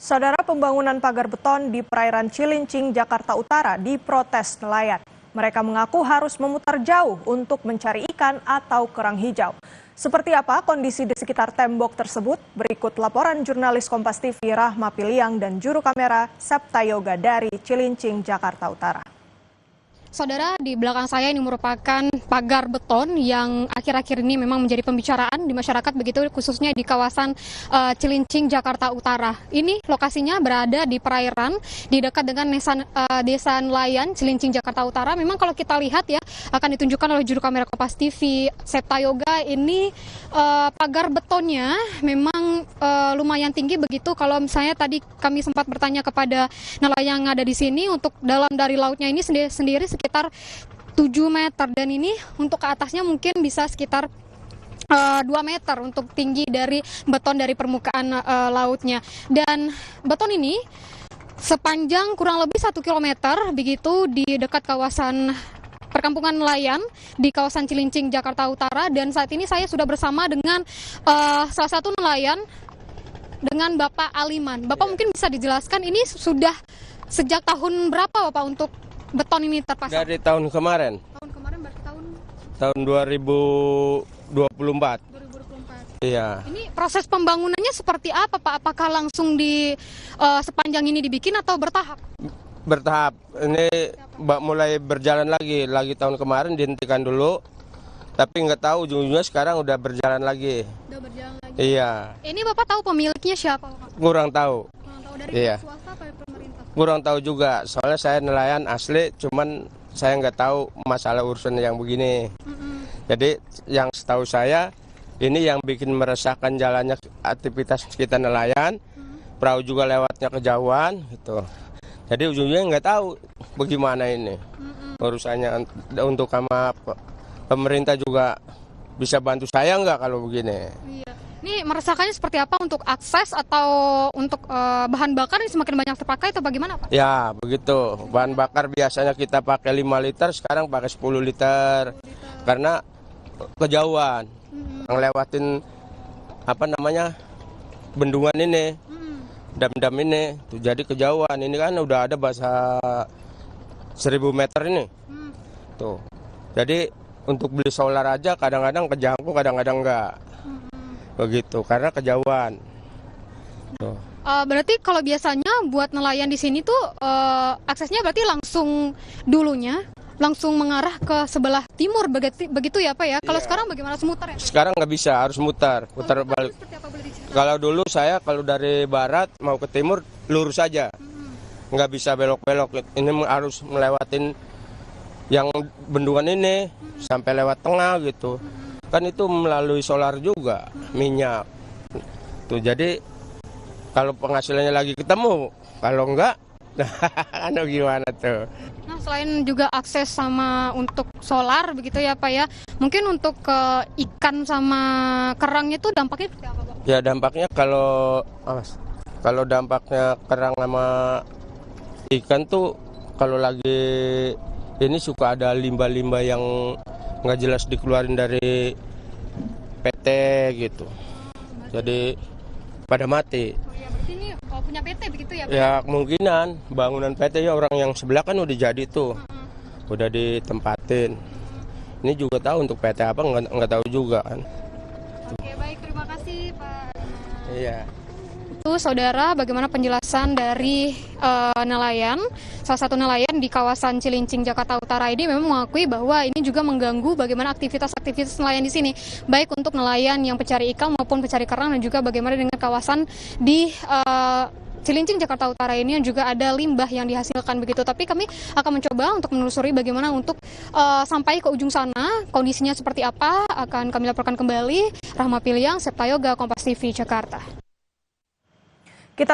Saudara, pembangunan pagar beton di perairan Cilincing, Jakarta Utara diprotes nelayan. Mereka mengaku harus memutar jauh untuk mencari ikan atau kerang hijau. Seperti apa kondisi di sekitar tembok tersebut? Berikut laporan jurnalis Kompas TV Rahma Piliang dan juru kamera Septa Yoga dari Cilincing, Jakarta Utara. Saudara, di belakang saya ini merupakan pagar beton yang akhir-akhir ini memang menjadi pembicaraan di masyarakat, begitu khususnya di kawasan Cilincing, Jakarta Utara. Ini lokasinya berada di perairan, di dekat dengan desa nelayan Cilincing, Jakarta Utara. Memang kalau kita lihat ya, akan ditunjukkan oleh juru kamera Kompas TV Septa Yoga, ini pagar betonnya memang lumayan tinggi begitu. Kalau misalnya tadi kami sempat bertanya kepada nelayan yang ada di sini, untuk dalam dari lautnya ini sendiri sekitar 7 meter, dan ini untuk ke atasnya mungkin bisa sekitar 2 meter untuk tinggi dari beton dari permukaan lautnya. Dan beton ini sepanjang kurang lebih 1 kilometer begitu di dekat kawasan perkampungan nelayan di kawasan Cilincing, Jakarta Utara. Dan saat ini saya sudah bersama dengan salah satu nelayan, dengan Bapak Aliman. Bapak mungkin bisa dijelaskan ini sudah sejak tahun berapa Bapak untuk beton ini terpasang? Dari tahun kemarin. Tahun kemarin berarti tahun 2024. Iya. Ini proses pembangunannya seperti apa Pak? Apakah langsung di sepanjang ini dibikin atau bertahap? Bertahap. Ini mulai berjalan lagi tahun kemarin dihentikan dulu. Tapi nggak tahu ujung-ujungnya sekarang udah berjalan lagi. Udah berjalan lagi. Iya. Ini Bapak tahu pemiliknya siapa Pak? Kurang tahu. Kurang tahu, dari Iya. swasta apa pemerintah? Kurang tahu juga. Soalnya saya nelayan asli, cuman saya nggak tahu masalah urusan yang begini. Jadi yang setahu saya, ini yang bikin meresahkan jalannya aktivitas kita nelayan. Perahu juga lewatnya kejauhan gitu. Jadi ujungnya nggak tahu bagaimana ini urusannya. Untuk sama pemerintah juga bisa bantu saya nggak kalau begini? Iya. Ini meresahkannya seperti apa, untuk akses atau untuk bahan bakar ini semakin banyak terpakai atau bagaimana Pak? Ya begitu. Bahan bakar biasanya kita pakai 5 liter, sekarang pakai 10 liter. Karena kejauhan. Ngelewatin bendungan ini, dam-dam ini. Tuh, jadi kejauhan. Ini kan udah ada bahasa 1000 meter ini. Tuh. Jadi untuk beli solar aja kadang-kadang kejangkau, kadang-kadang enggak. Begitu, karena kejauhan. Tuh. Berarti kalau biasanya buat nelayan di sini tuh aksesnya berarti langsung langsung mengarah ke sebelah timur begitu ya Pak ya? Kalau sekarang bagaimana, semutar ya? Sekarang nggak bisa, harus mutar balik. Kalau dulu saya dari barat mau ke timur lurus aja, nggak bisa belok-belok. Ini harus melewatin yang bendungan ini sampai lewat tengah gitu. Kan itu melalui solar juga, minyak. Tuh, jadi kalau penghasilannya lagi ketemu, kalau enggak, nah gimana tuh? Nah, selain juga akses sama untuk solar begitu ya Pak ya, mungkin untuk ke ikan sama kerangnya itu dampaknya seperti apa Pak? Ya dampaknya kalau dampaknya kerang sama ikan tuh kalau lagi ini suka ada limbah-limbah yang nggak jelas dikeluarin dari PT gitu. Jadi pada mati. Oh iya, berarti ini punya PT begitu ya Pak? Ya kemungkinan bangunan PT ya, orang yang sebelah kan udah jadi tuh. Udah ditempatin. Ini juga tahu untuk PT apa nggak tahu juga kan. Oke, baik, terima kasih Pak. Iya. Itu saudara, bagaimana penjelasan dari nelayan, salah satu nelayan di kawasan Cilincing, Jakarta Utara ini memang mengakui bahwa ini juga mengganggu bagaimana aktivitas nelayan di sini, baik untuk nelayan yang pencari ikan maupun pencari kerang, dan juga bagaimana dengan kawasan di Cilincing, Jakarta Utara ini yang juga ada limbah yang dihasilkan begitu. Tapi kami akan mencoba untuk menelusuri bagaimana untuk sampai ke ujung sana, kondisinya seperti apa, akan kami laporkan kembali. Rahma Piliang, Septa Yoga, Kompas TV, Jakarta.